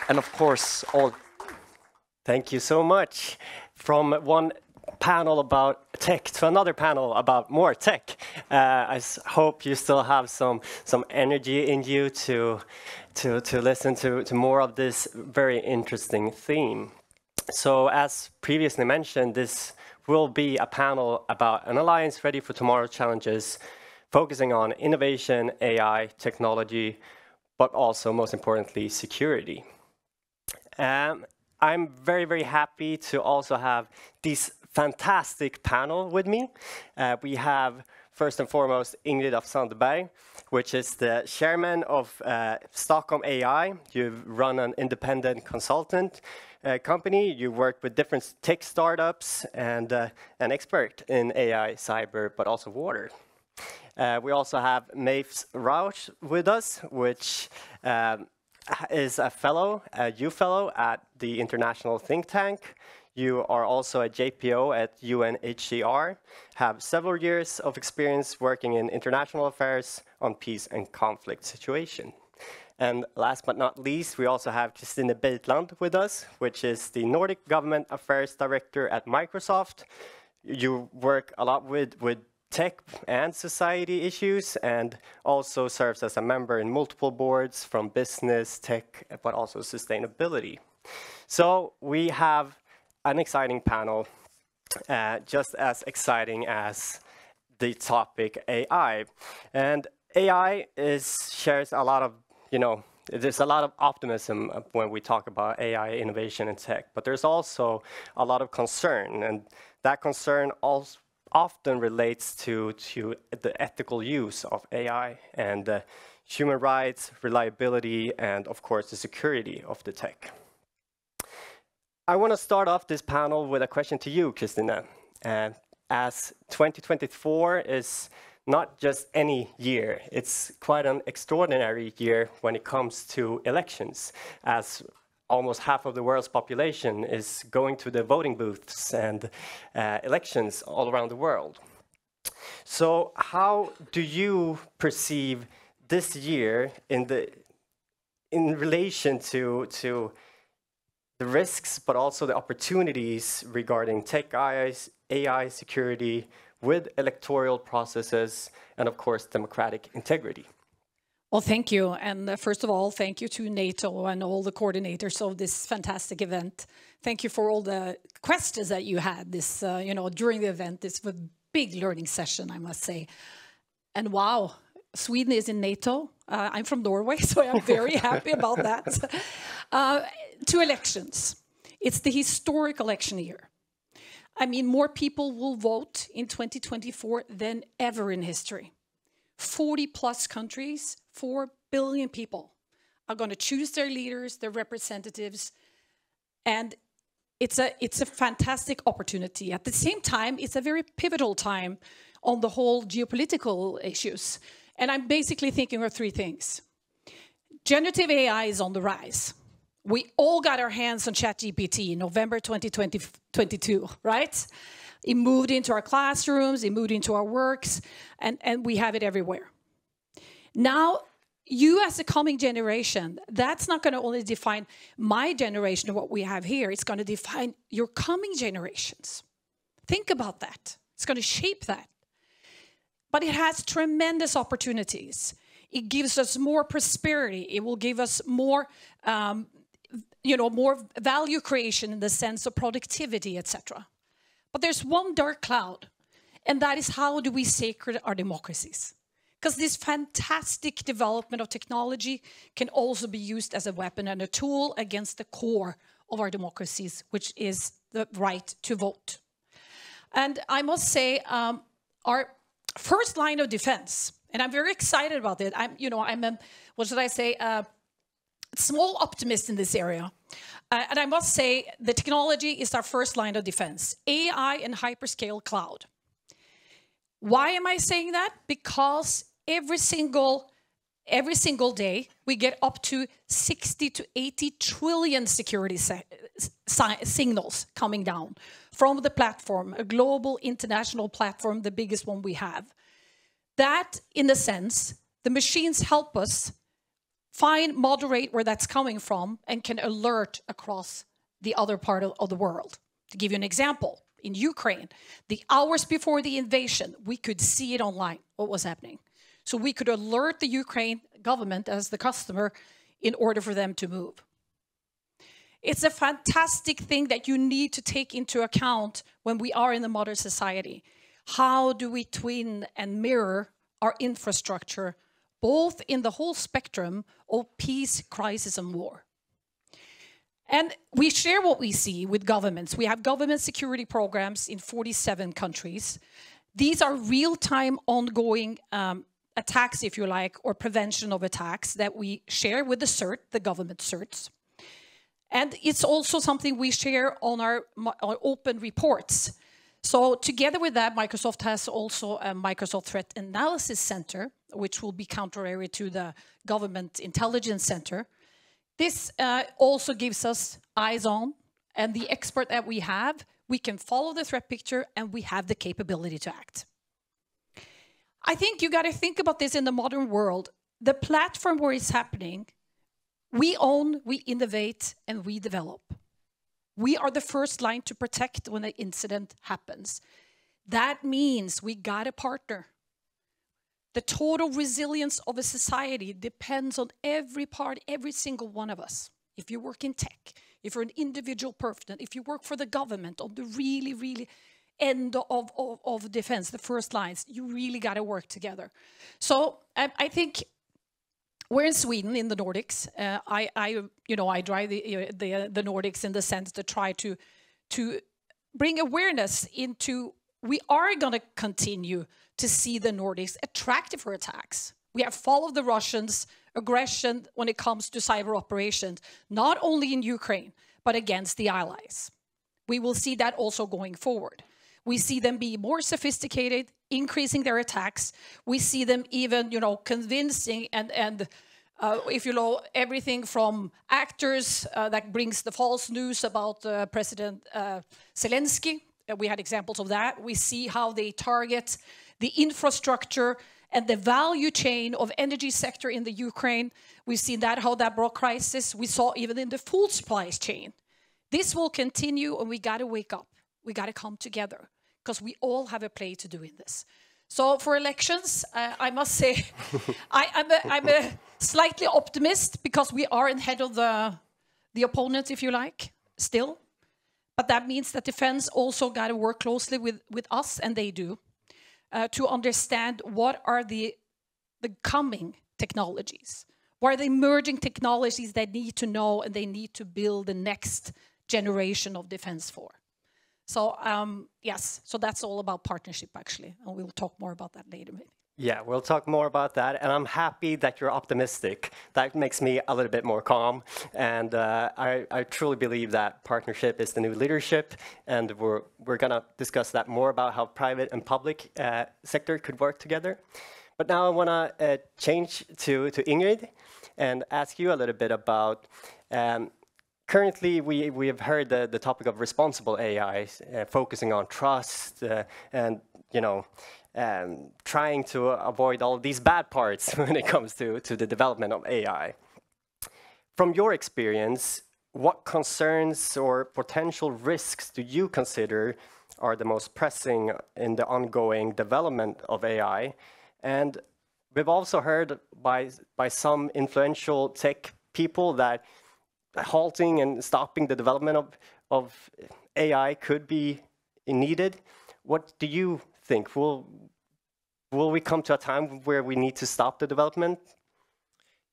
And of course, thank you so much. From one panel about tech to another panel about more tech. I hope you still have some energy in you to listen to more of this very interesting theme. So as previously mentioned, this will be a panel about an alliance ready for tomorrow's challenges, focusing on innovation, AI, technology, but also, most importantly, security. I'm very, very happy to also have this fantastic panel with me. We have, first and foremost, Ingrid of Sandeberg, which is the chairman of Stockholm AI. You've run an independent consultant company. You work with different tech startups and an expert in AI, cyber, but also water. We also have Rausch with us, which is a fellow, a youth fellow at the International Think Tank. You are also a JPO at UNHCR, have several years of experience working in international affairs on peace and conflict situation. And last but not least, we also have Kristine Beitland with us, which is the Nordic Government Affairs Director at Microsoft. You work a lot with tech and society issues, and also serves as a member in multiple boards from business, tech, but also sustainability. So we have an exciting panel, just as exciting as the topic AI. And AI shares a lot of, there's a lot of optimism when we talk about AI innovation and tech, but there's also a lot of concern, and that concern also often relates to the ethical use of AI and human rights, reliability, and of course the security of the tech. I want to start off this panel with a question to you, Kristine. As 2024 is not just any year, it's quite an extraordinary year when it comes to elections, as almost half of the world's population is going to the voting booths and elections all around the world. So how do you perceive this year in relation to the risks, but also the opportunities regarding tech, AI security, with electoral processes, and of course, democratic integrity? Well, thank you. And first of all, thank you to NATO and all the coordinators of this fantastic event. Thank you for all the questions that you had this, during the event. This was a big learning session, I must say. And wow, Sweden is in NATO. I'm from Norway, so I'm very happy about that. To elections. It's the historic election year. I mean, more people will vote in 2024 than ever in history. 40+ countries, 4 billion people are going to choose their leaders, their representatives, and it's a fantastic opportunity. At the same time, it's a very pivotal time on the whole geopolitical issues. And I'm basically thinking of three things. Generative AI is on the rise. We all got our hands on ChatGPT in November 2022, right? It moved into our classrooms, it moved into our works, and we have it everywhere. Now, you as a coming generation, that's not going to only define my generation of what we have here, it's going to define your coming generations. Think about that. It's going to shape that. But it has tremendous opportunities. It gives us more prosperity. It will give us more, more value creation in the sense of productivity, etc. But there's one dark cloud, and that is how do we safeguard our democracies? Because this fantastic development of technology can also be used as a weapon and a tool against the core of our democracies, which is the right to vote. And I must say, our first line of defense, and I'm very excited about it. I'm a small optimist in this area. And I must say, the technology is our first line of defense. AI and hyperscale cloud. Why am I saying that? Because every single day, we get up to 60 to 80 trillion security signals coming down from the platform, a global international platform, the biggest one we have. That, in a sense, the machines help us find, moderate where that's coming from, and can alert across the other part of the world. To give you an example, in Ukraine, the hours before the invasion, we could see it online, what was happening. So we could alert the Ukraine government as the customer in order for them to move. It's a fantastic thing that you need to take into account when we are in the modern society. How do we twin and mirror our infrastructure, both in the whole spectrum of peace, crisis, and war? And we share what we see with governments. We have government security programs in 47 countries. These are real-time ongoing attacks, if you like, or prevention of attacks that we share with the CERT, the government CERTs. And it's also something we share on our open reports. So together with that, Microsoft has also a Microsoft Threat Analysis Center, which will be contrary to the Government Intelligence Center. This also gives us eyes on, and the expert that we have, we can follow the threat picture, and we have the capability to act. I think you got to think about this in the modern world. The platform where it's happening, we own, we innovate, and we develop. We are the first line to protect when an incident happens. That means we got a partner. The total resilience of a society depends on every part, every single one of us. If you work in tech, if you're an individual person, if you work for the government on the really end of defense, the first lines, you really got to work together. So I think we're in Sweden, in the Nordics. I drive the Nordics in the sense to try to bring awareness into. We are going to continue to see the Nordics attractive for attacks. We have followed the Russians' aggression when it comes to cyber operations, not only in Ukraine, but against the allies. We will see that also going forward. We see them be more sophisticated, increasing their attacks. We see them even, convincing and if you know, everything from actors that brings the false news about President Zelensky. We had examples of that. We see how they target the infrastructure and the value chain of energy sector in the Ukraine. We've seen that, how that brought crisis. We saw even in the food supply chain. This will continue, and we got to wake up. We got to come together, because we all have a play to do in this. So for elections, I must say, I'm a slightly optimist, because we are ahead of the opponent, if you like, still. But that means that defense also got to work closely with us, and they do, to understand what are the coming technologies. What are the emerging technologies they need to know, and they need to build the next generation of defense for. So yes, so that's all about partnership, actually, and we'll talk more about that later, maybe. Yeah, we'll talk more about that, and I'm happy that you're optimistic. That makes me a little bit more calm, and I truly believe that partnership is the new leadership, and we're gonna discuss that more about how private and public sector could work together. But now I wanna change to Ingrid and ask you a little bit about. Currently, we have heard the topic of responsible AI, focusing on trust and trying to avoid all these bad parts when it comes to the development of AI. From your experience, what concerns or potential risks do you consider are the most pressing in the ongoing development of AI? And we've also heard by some influential tech people that halting and stopping the development of AI could be needed. What do you think? Will we come to a time where we need to stop the development?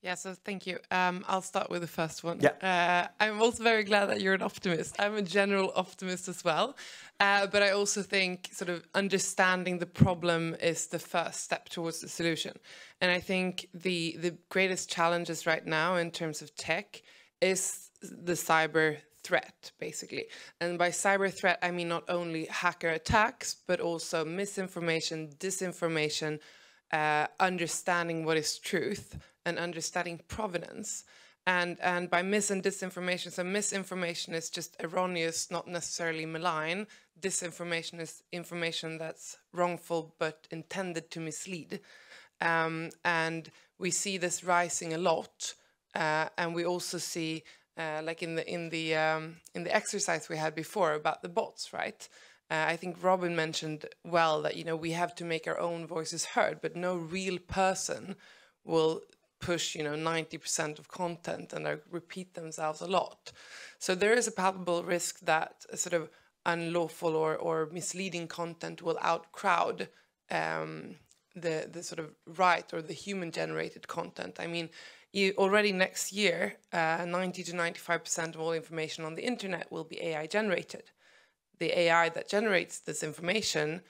Yeah, so thank you. I'll start with the first one. Yeah. I'm also very glad that you're an optimist. I'm a general optimist as well. But I also think sort of understanding the problem is the first step towards the solution. And I think the greatest challenges right now in terms of tech is the cyber threat, basically. And by cyber threat, I mean not only hacker attacks, but also misinformation, disinformation, understanding what is truth, and understanding provenance. And by mis and disinformation, so misinformation is just erroneous, not necessarily malign. Disinformation is information that's wrongful but intended to mislead. And we see this rising a lot and we also see, like in the exercise we had before about the bots, right? I think Robin mentioned well that, you know, we have to make our own voices heard, but no real person will push, you know, 90% of content and repeat themselves a lot. So there is a palpable risk that a sort of unlawful or misleading content will outcrowd the sort of right or the human-generated content. I mean, already next year, 90 to 95% of all information on the internet will be AI-generated. The AI that generates this information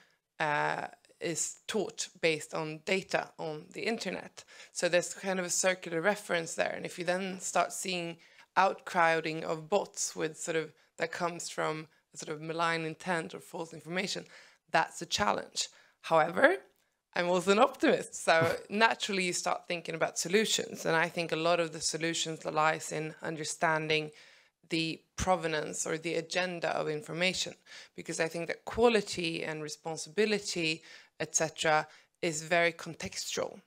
is taught based on data on the internet. So there's kind of a circular reference there. And if you then start seeing outcrowding of bots with sort of that comes from a sort of malign intent or false information, that's a challenge. However, I'm also an optimist. So naturally you start thinking about solutions. And I think a lot of the solutions lies in understanding the provenance or the agenda of information, because I think that quality and responsibility, etc., is very contextual.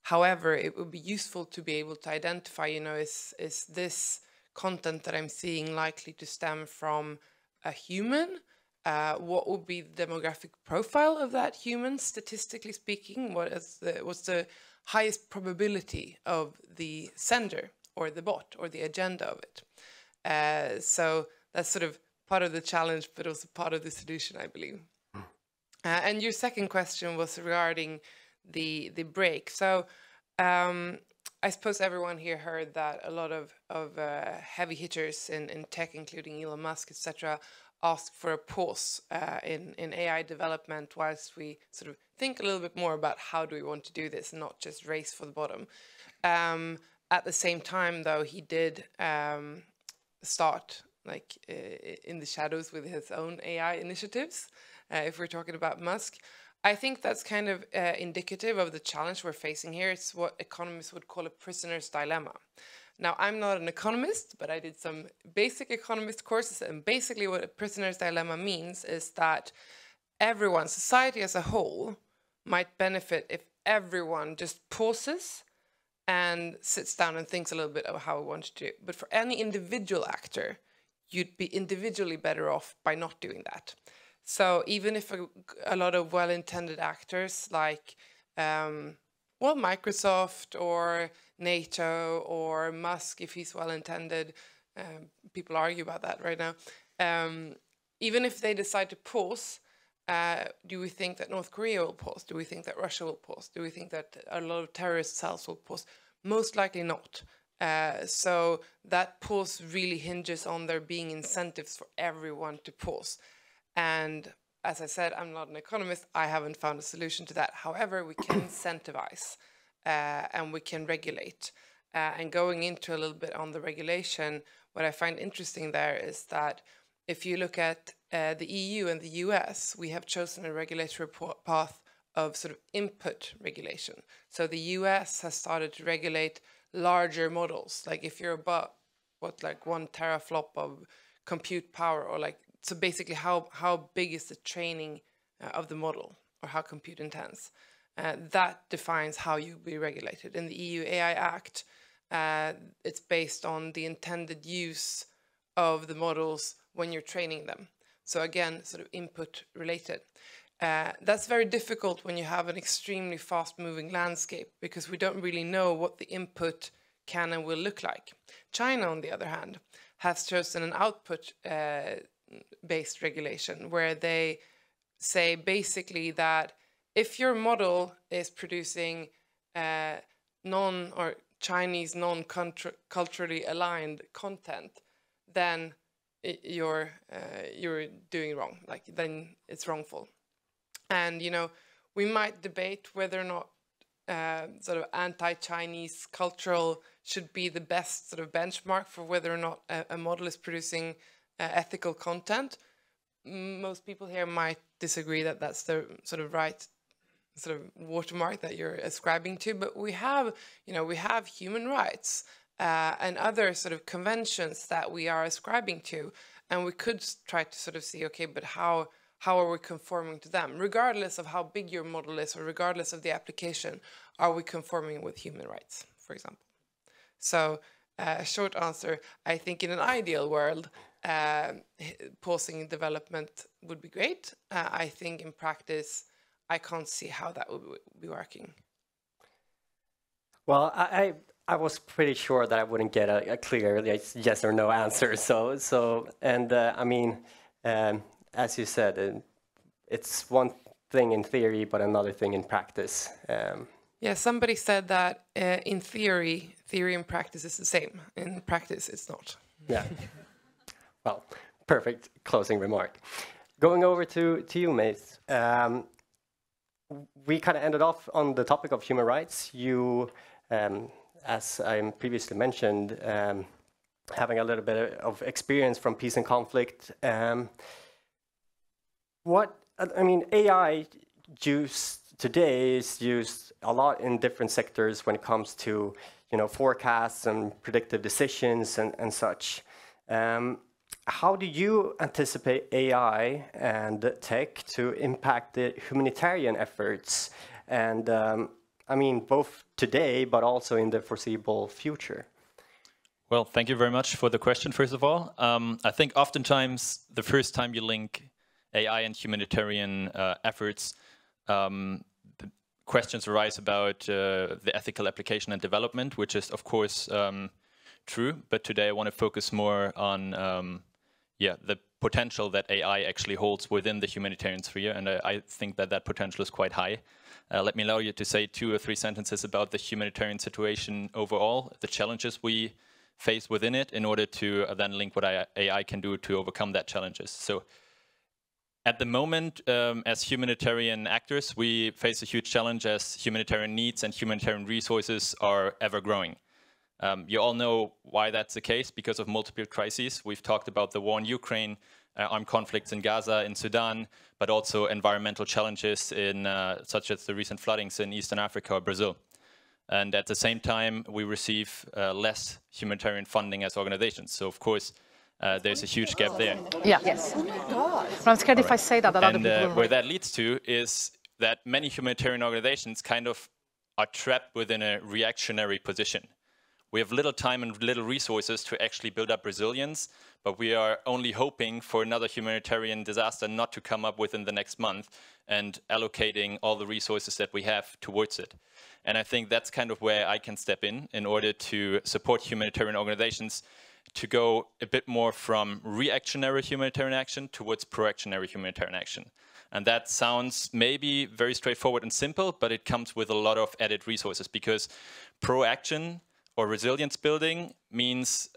However, it would be useful to be able to identify, you know, is this content that I'm seeing likely to stem from a human? What would be the demographic profile of that human, statistically speaking? What's the highest probability of the sender or the bot or the agenda of it? So that's sort of part of the challenge, but also part of the solution, I believe. And your second question was regarding the break. So I suppose everyone here heard that a lot of heavy hitters in tech, including Elon Musk, etc., asked for a pause in AI development whilst we sort of think a little bit more about how do we want to do this and not just race for the bottom. At the same time, though, he did start like in the shadows with his own AI initiatives, if we're talking about Musk. I think that's kind of indicative of the challenge we're facing here. It's what economists would call a prisoner's dilemma. Now, I'm not an economist, but I did some basic economist courses, and basically what a prisoner's dilemma means is that everyone, society as a whole, might benefit if everyone just pauses and sits down and thinks a little bit of how we want to do it. But for any individual actor, you'd be individually better off by not doing that. So even if a lot of well-intended actors like, well, Microsoft or NATO or Musk, if he's well-intended, people argue about that right now, even if they decide to pause, do we think that North Korea will pause? Do we think that Russia will pause? Do we think that a lot of terrorist cells will pause? Most likely not. So that pause really hinges on there being incentives for everyone to pause. And as I said, I'm not an economist. I haven't found a solution to that. However, we can incentivize and we can regulate. And going into a little bit on the regulation, what I find interesting there is that if you look at the EU and the US, we have chosen a regulatory path of sort of input regulation. So the US has started to regulate larger models. Like if you're about, like 1 teraflop of compute power, or like, so basically how big is the training of the model, or how compute intense. That defines how you be regulated. In the EU AI Act, it's based on the intended use of the models when you're training them. So again, sort of input related. That's very difficult when you have an extremely fast-moving landscape, because we don't really know what the input can and will look like. China, on the other hand, has chosen an output-based regulation, where they say basically that if your model is producing Chinese non-culturally aligned content, then you're doing wrong. Like, then it's wrongful. And, you know, we might debate whether or not sort of anti-Chinese cultural should be the best sort of benchmark for whether or not a model is producing ethical content. Most people here might disagree that that's the sort of right sort of watermark that you're ascribing to, but we have, you know, we have human rights and other sort of conventions that we are ascribing to, and we could try to sort of see, okay, but how are we conforming to them? Regardless of how big your model is, or regardless of the application, are we conforming with human rights, for example? So short answer, I think in an ideal world, pausing development would be great. I think in practice, I can't see how that would be working. Well, I was pretty sure that I wouldn't get a clear yes or no answer. I mean, as you said, it's one thing in theory, but another thing in practice. Yeah, somebody said that in theory and practice is the same. In practice, it's not. Yeah. Well, perfect closing remark. Going over to you, Mace. We kind of ended off on the topic of human rights. You, as I previously mentioned, having a little bit of experience from peace and conflict. AI today is used a lot in different sectors when it comes to, forecasts and predictive decisions and such. How do you anticipate AI and tech to impact the humanitarian efforts? And both today, but also in the foreseeable future. Well, thank you very much for the question, first of all. I think oftentimes the first time you link AI and humanitarian efforts, the questions arise about the ethical application and development, which is, of course, true. But today I want to focus more on the potential that AI actually holds within the humanitarian sphere. And I think that that potential is quite high. Let me allow you to say 2 or 3 sentences about the humanitarian situation overall, the challenges we face within it, in order to then link what AI can do to overcome that challenges. So at the moment, as humanitarian actors, we face a huge challenge as humanitarian needs and humanitarian resources are ever growing. You all know why that's the case, because of multiple crises. We've talked about the war in Ukraine, armed conflicts in Gaza, in Sudan, but also environmental challenges in such as the recent floodings in Eastern Africa or Brazil. And at the same time, we receive less humanitarian funding as organizations. So of course, there's a huge gap there. Yeah. Yes. But I'm scared if I say that other people will. Where that leads to is that many humanitarian organizations kind of are trapped within a reactionary position. We have little time and little resources to actually build up resilience, but we are only hoping for another humanitarian disaster not to come up within the next month and allocating all the resources that we have towards it. And I think that's kind of where I can step in order to support humanitarian organizations to go a bit more from reactionary humanitarian action towards proactionary humanitarian action. And that sounds maybe very straightforward and simple, but it comes with a lot of added resources, because proaction or resilience building means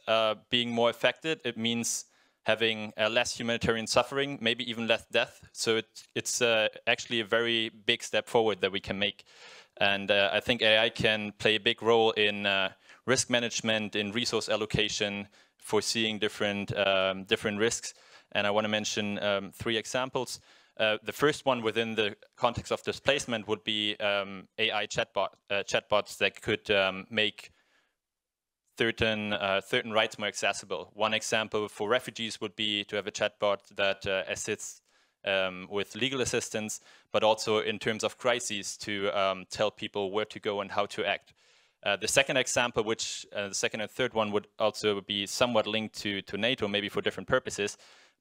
being more affected. It means having less humanitarian suffering, maybe even less death. So it's actually a very big step forward that we can make. And I think AI can play a big role in risk management, in resource allocation, foreseeing different risks. And I want to mention 3 examples. The first one within the context of displacement would be AI chatbots that could make certain rights more accessible. One example for refugees would be to have a chatbot that assists with legal assistance, but also in terms of crises to tell people where to go and how to act. The second example, which the second and third one would also be somewhat linked to NATO, maybe for different purposes,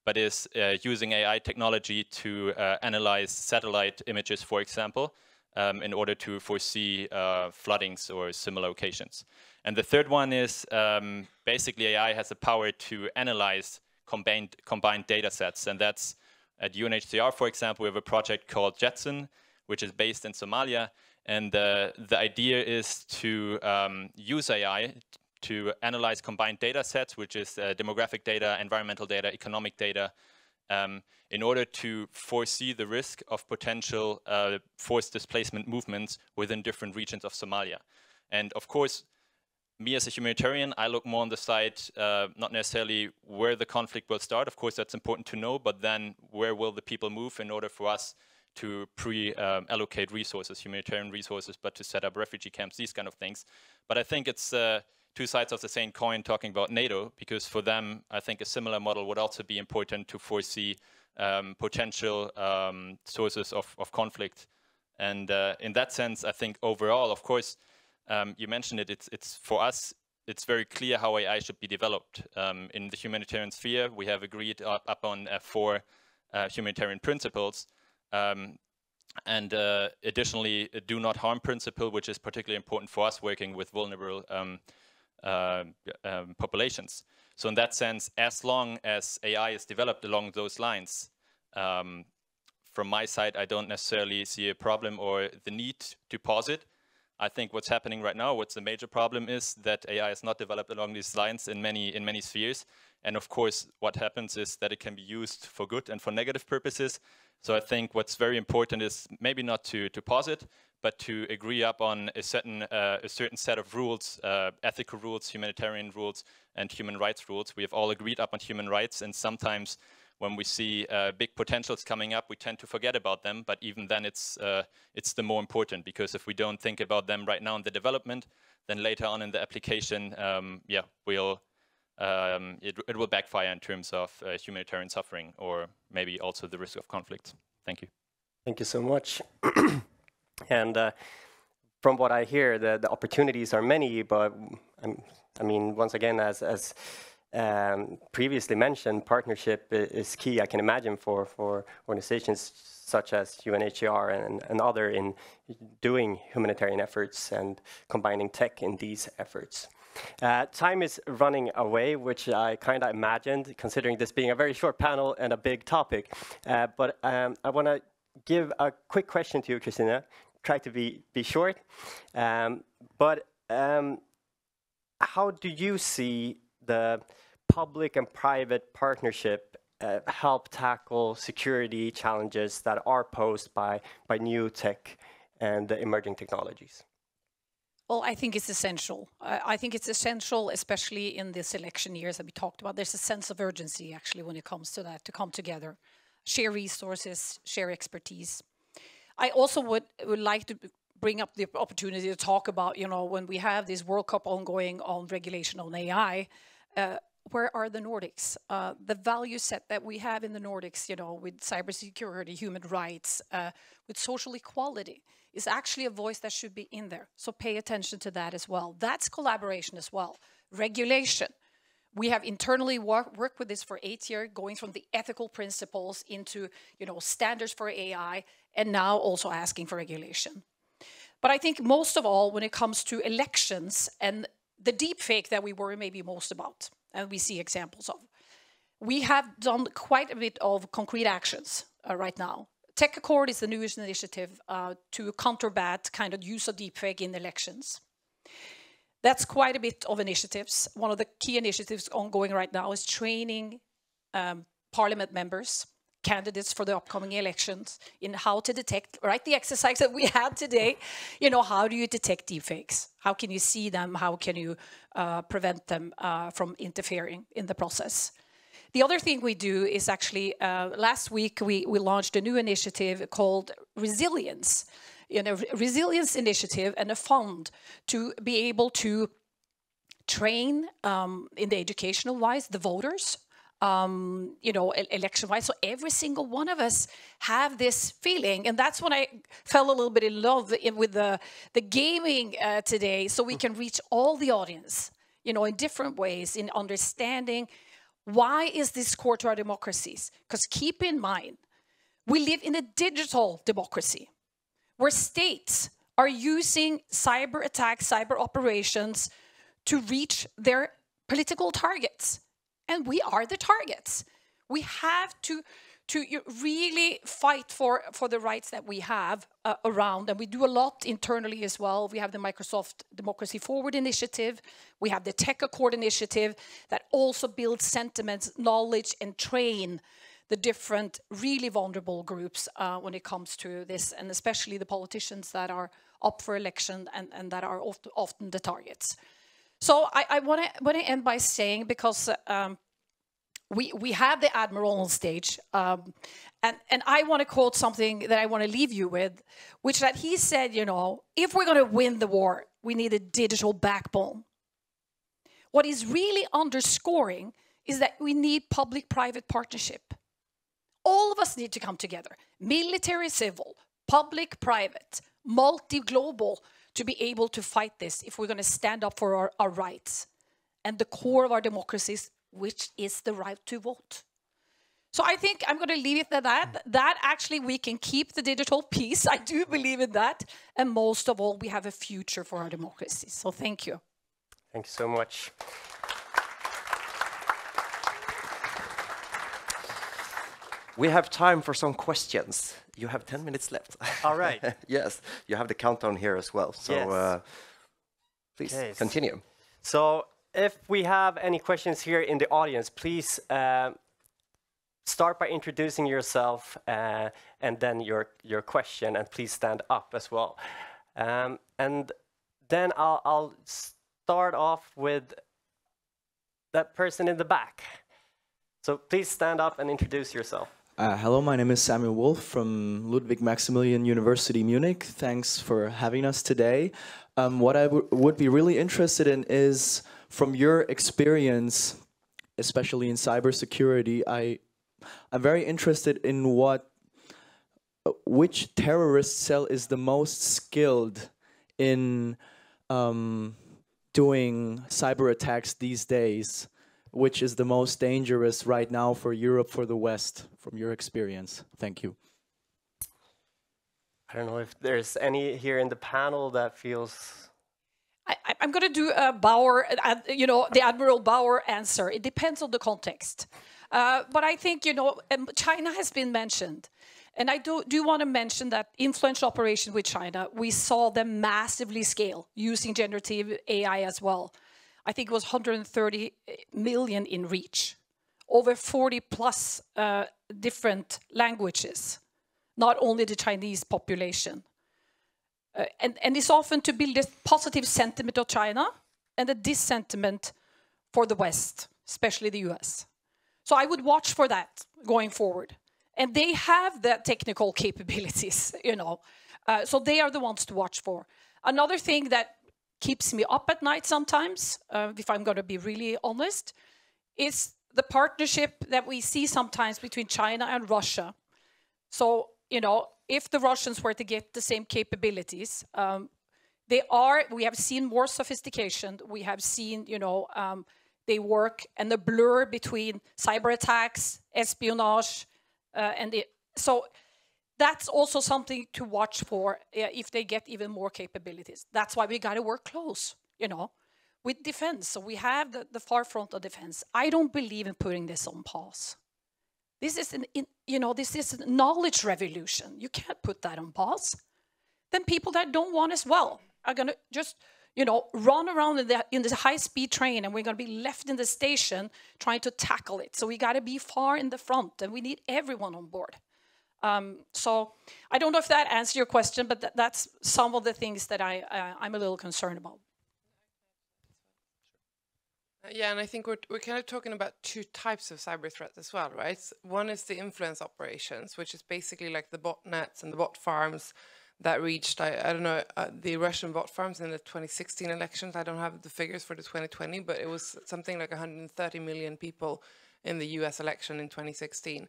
but is using AI technology to analyze satellite images, for example, in order to foresee floodings or similar occasions. And the third one is basically AI has the power to analyze combined data sets. And that's at UNHCR, for example, we have a project called Jetson, which is based in Somalia. And the idea is to use AI to analyze combined data sets, which is demographic data, environmental data, economic data, in order to foresee the risk of potential forced displacement movements within different regions of Somalia. And of course, me as a humanitarian, I look more on the side, not necessarily where the conflict will start. Of course, that's important to know, but then where will the people move in order for us to allocate resources, humanitarian resources, but to set up refugee camps, these kind of things. But I think it's 2 sides of the same coin talking about NATO, because for them, I think a similar model would also be important to foresee potential sources of conflict. And in that sense, I think overall, of course, you mentioned it, it's for us it's very clear how AI should be developed. In the humanitarian sphere, we have agreed upon 4 humanitarian principles. And additionally, a do not harm principle, which is particularly important for us working with vulnerable populations. So in that sense, as long as AI is developed along those lines, from my side, I don't necessarily see a problem or the need to pause it. I think what's happening right now, what's the major problem is that AI is not developed along these lines in many spheres. And of course, what happens is that it can be used for good and for negative purposes. So I think what's very important is maybe not to pause it, but to agree up on a certain set of rules, ethical rules, humanitarian rules, and human rights rules. We have all agreed up on human rights, and sometimes when we see big potentials coming up, we tend to forget about them. But even then, it's the more important, because if we don't think about them right now in the development, then later on in the application, it will backfire in terms of humanitarian suffering, or maybe also the risk of conflict. Thank you. Thank you so much. And from what I hear, the opportunities are many, but I mean, once again, as previously mentioned, partnership is key, I can imagine, for organizations such as UNHCR and other in doing humanitarian efforts and combining tech in these efforts. Time is running away, which I kind of imagined, considering this being a very short panel and a big topic. But I want to give a quick question to you, Kristine. Try to be short. But how do you see the public and private partnership help tackle security challenges that are posed by new tech and the emerging technologies? Well, I think it's essential. I think it's essential, especially in this election years that we talked about. There's a sense of urgency, actually, when it comes to that, to come together, share resources, share expertise. I also would like to bring up the opportunity to talk about, you know, when we have this World Cup ongoing on regulation on AI, where are the Nordics? The value set that we have in the Nordics, you know, with cybersecurity, human rights, with social equality, is actually a voice that should be in there. So pay attention to that as well. That's collaboration as well. Regulation. We have internally worked with this for 8 years, going from the ethical principles into, you know, standards for AI, and now also asking for regulation. But I think most of all, when it comes to elections and the deep fake that we worry maybe most about, and we see examples of, we have done quite a bit of concrete actions right now. Tech Accord is the newest initiative to combat kind of use of deepfake in elections. That's quite a bit of initiatives. One of the key initiatives ongoing right now is training parliament members, candidates for the upcoming elections, in how to detect, right, the exercise that we had today. You know, how do you detect deepfakes? How can you see them? How can you prevent them from interfering in the process? The other thing we do is actually, last week we launched a new initiative called Resilience, you know, Resilience Initiative, and a fund to be able to train in the educational wise, the voters, you know, election wise. So every single one of us have this feeling. And that's when I fell a little bit in love with the gaming today, so we can reach all the audience, you know, in different ways, in understanding why is this core to our democracies? Because keep in mind, we live in a digital democracy where states are using cyber attacks, cyber operations to reach their political targets. And we are the targets. We have to really fight for the rights that we have around, and we do a lot internally as well. We have the Microsoft Democracy Forward initiative. We have the Tech Accord initiative that also builds sentiments, knowledge, and train the different really vulnerable groups when it comes to this, and especially the politicians that are up for election and that are often the targets. So I want to end by saying, because we have the Admiral on stage, and I want to quote something that I want to leave you with, which that he said, you know, if we're going to win the war, we need a digital backbone. What he's really underscoring is that we need public-private partnership. All of us need to come together, military, civil, public, private, multi-global, to be able to fight this if we're going to stand up for our rights. and the core of our democracies, which is the right to vote. So I think I'm going to leave it at that. That actually we can keep the digital piece. I do believe in that. And most of all, we have a future for our democracy. So thank you. Thank you so much. We have time for some questions. You have 10 minutes left. All right. Yes, you have the countdown here as well. So Yes. Please continue. So if we have any questions here in the audience, please start by introducing yourself and then your question, and please stand up as well. And then I'll start off with that person in the back. So please stand up and introduce yourself. Hello, my name is Samuel Wolf from Ludwig Maximilian University, Munich. Thanks for having us today. What I would be really interested in is, from your experience, especially in cybersecurity, I'm very interested in which terrorist cell is the most skilled in doing cyber attacks these days. Which is the most dangerous right now for Europe, for the West, from your experience? Thank you. I don't know if there's any here in the panel that feels... I'm going to do a Bauer, the Admiral Bauer answer. It depends on the context. But I think, China has been mentioned. And I do want to mention that influential operation with China, we saw them massively scale using generative AI as well. I think it was 130 million in reach, over 40 plus different languages, not only the Chinese population. And it's often to build a positive sentiment of China and a dissentiment for the West, especially the US. So I would watch for that going forward. And they have the technical capabilities, so they are the ones to watch for. Another thing that keeps me up at night sometimes, if I'm going to be really honest, is the partnership that we see sometimes between China and Russia. So, if the Russians were to get the same capabilities, we have seen more sophistication. We have seen, they work, and the blur between cyber attacks, espionage, so that's also something to watch for if they get even more capabilities. That's why we got to work close, with defense. So we have the far front of defense. I don't believe in putting this on pause. This is this is a knowledge revolution. You can't put that on pause. Then people that don't want as well are going to just, run around in the high-speed train, and we're going to be left in the station trying to tackle it. So we got to be far in the front, and we need everyone on board. So I don't know if that answers your question, but that's some of the things that I'm a little concerned about. Yeah, and I think we're kind of talking about two types of cyber threats as well, right? One is the influence operations, which is basically like the botnets and the bot farms that reached, I don't know, the Russian bot farms in the 2016 elections. I don't have the figures for the 2020, but it was something like 130 million people in the US election in 2016.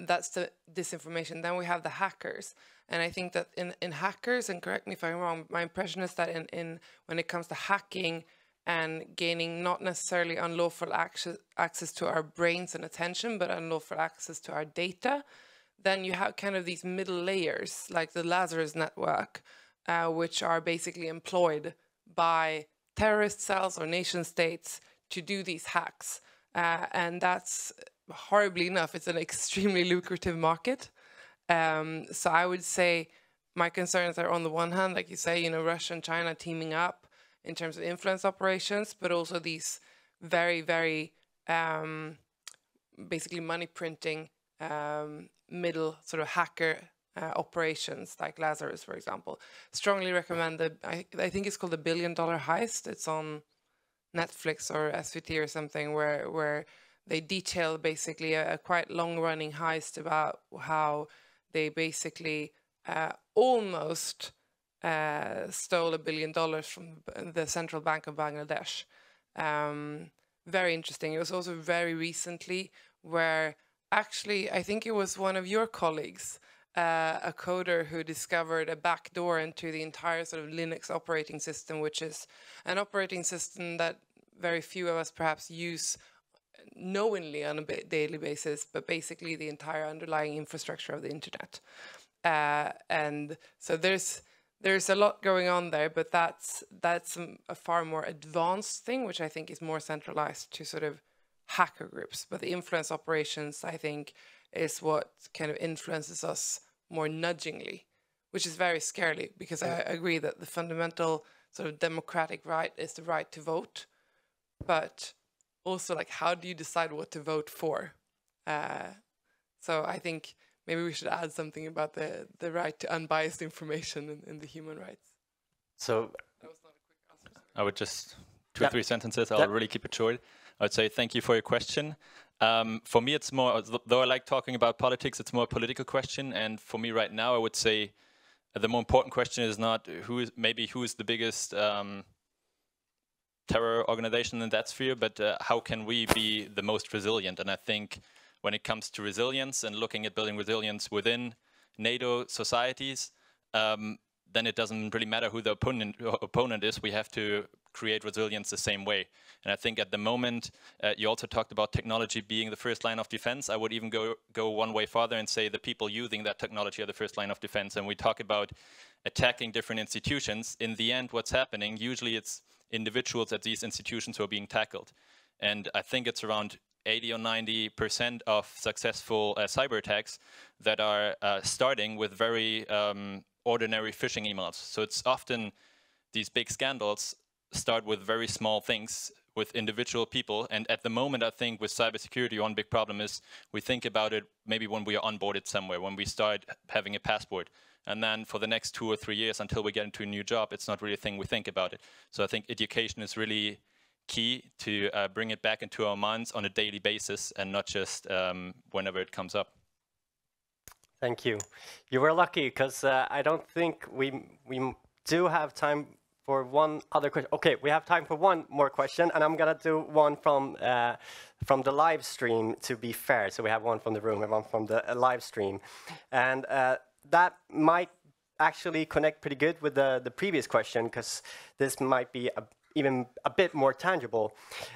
That's the disinformation. Then we have the hackers. And I think that in hackers, and correct me if I'm wrong, my impression is that when it comes to hacking and gaining not necessarily unlawful access to our brains and attention, but unlawful access to our data, then you have kind of these middle layers, like the Lazarus network, which are basically employed by terrorist cells or nation states to do these hacks. And that's, horribly enough, it's an extremely lucrative market. So I would say my concerns are, on the one hand, like you say, Russia and China teaming up in terms of influence operations, but also these very, very basically money printing middle sort of hacker operations like Lazarus, for example. Strongly recommend I think it's called the $1 Billion Heist. It's on Netflix or SVT or something, where they detail basically a quite long-running heist about how they basically almost stole $1 billion from the Central Bank of Bangladesh. Very interesting. It was also very recently where actually, I think it was one of your colleagues, a coder who discovered a backdoor into the entire sort of Linux operating system, which is an operating system that very few of us perhaps use knowingly on a daily basis, but basically the entire underlying infrastructure of the internet. And so there's a lot going on there, but that's a far more advanced thing, which I think is more centralized to sort of hacker groups. But the influence operations, I think, is what kind of influences us more nudgingly, which is very scary, because I agree that the fundamental sort of democratic right is the right to vote, but also, like, how do you decide what to vote for? So I think maybe we should add something about the right to unbiased information in the human rights. So That was not a quick answer. I would just, 2 or 3 sentences, I'll really keep it short. I would say thank you for your question. For me, it's more, though I like talking about politics, it's more a political question. And for me right now, I would say the more important question is not who is the biggest terror organization in that sphere, but how can we be the most resilient? And I think when it comes to resilience and looking at building resilience within NATO societies, then it doesn't really matter who the opponent is. We have to create resilience the same way. And I think at the moment, you also talked about technology being the first line of defense. I would even go one way farther and say the people using that technology are the first line of defense. And we talk about attacking different institutions. In the end, what's happening, usually it's individuals at these institutions who are being tackled. And I think it's around 80 or 90% of successful cyber attacks that are starting with very ordinary phishing emails. So it's often these big scandals start with very small things with individual people. And at the moment, I think with cybersecurity, one big problem is we think about it maybe when we are onboarded somewhere, when we start having a passport. And then for the next 2 or 3 years until we get into a new job, it's not really a thing we think about it. So I think education is really key to bring it back into our minds on a daily basis and not just whenever it comes up. thank you. You were lucky, because I don't think we do have time for one other question. Okay, we have time for one more question, and I'm gonna do one from the live stream, to be fair. So we have one from the room and one from the live stream, and that might actually connect pretty good with the previous question, because this might be even a bit more tangible.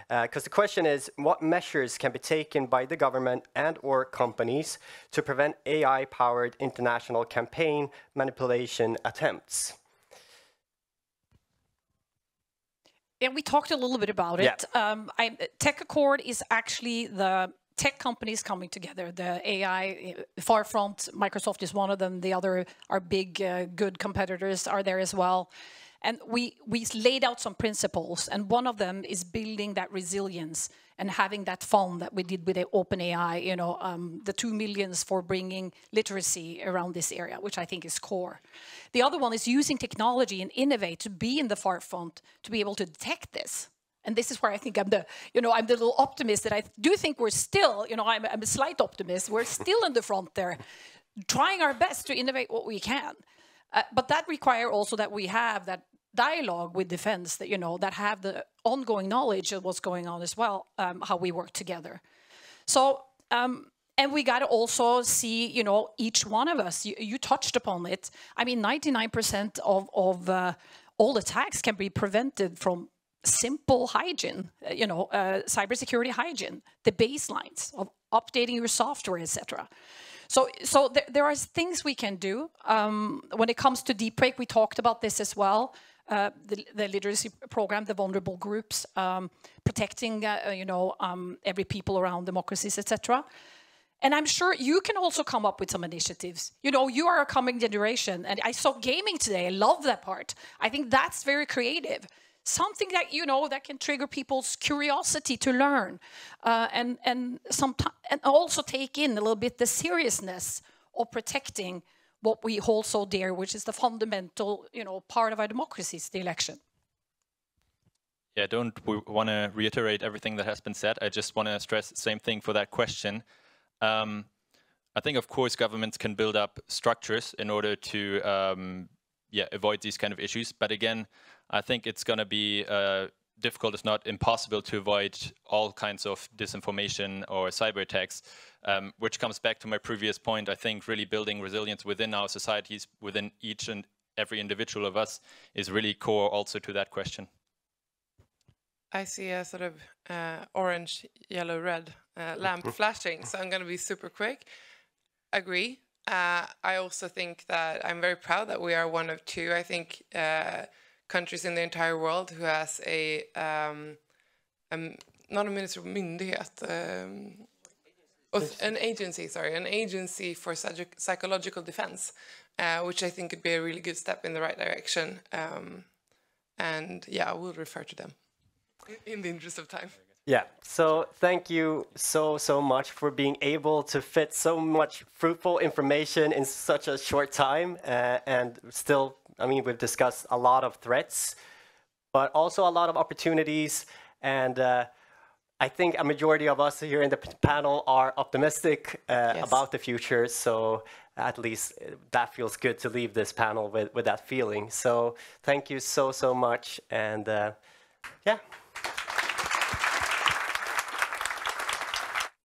Because the question is, what measures can be taken by the government and or companies to prevent AI-powered international campaign manipulation attempts? Yeah, we talked a little bit about it. Tech Accord is actually the tech companies coming together. The AI, Farfront, Microsoft is one of them. The other, our big, good competitors are there as well. And we laid out some principles, and one of them is building that resilience and having that fund that we did with the OpenAI, you know, the 2 million for bringing literacy around this area, which I think is core. The other one is using technology and innovate to be in the forefront, to be able to detect this. And this is where I think I'm the little optimist, that I do think we're still, you know, I'm a slight optimist. We're still in the front there, trying our best to innovate what we can. But that requires also that we have that dialogue with defense, that, you know, that have the ongoing knowledge of what's going on as well, how we work together. So, and we got to also see, you know, each one of us, you touched upon it. I mean, 99% of all attacks can be prevented from simple hygiene, you know, cybersecurity hygiene, the baselines of updating your software, etc. So there are things we can do. When it comes to deep break, we talked about this as well. The literacy program, the vulnerable groups, protecting, you know, every people around democracies, etc. And I'm sure you can also come up with some initiatives. You know, you are a coming generation, and I saw gaming today. I love that part. I think that's very creative. Something that, you know, that can trigger people's curiosity to learn, and also take in a little bit the seriousness of protecting what we hold so dear, which is the fundamental, you know, part of our democracies, the election. Yeah, don't want to reiterate everything that has been said. I just want to stress the same thing for that question. I think, of course, governments can build up structures in order to avoid these kind of issues. But again, I think it's going to be difficult, if not impossible, to avoid all kinds of disinformation or cyber attacks, which comes back to my previous point. I think really building resilience within our societies, within each and every individual of us, is really core also to that question. I see a sort of orange, yellow, red lamp flashing, so I'm going to be super quick. Agree. I also think that I'm very proud that we are one of two, I think, countries in the entire world who has not a minister, myndighet, an agency for psychological defense, which I think could be a really good step in the right direction. And yeah, I will refer to them in the interest of time. Yeah, so thank you so much for being able to fit so much fruitful information in such a short time. And still, I mean, we've discussed a lot of threats, but also a lot of opportunities. And I think a majority of us here in the panel are optimistic about the future. So at least that feels good to leave this panel with that feeling. So thank you so much. And yeah.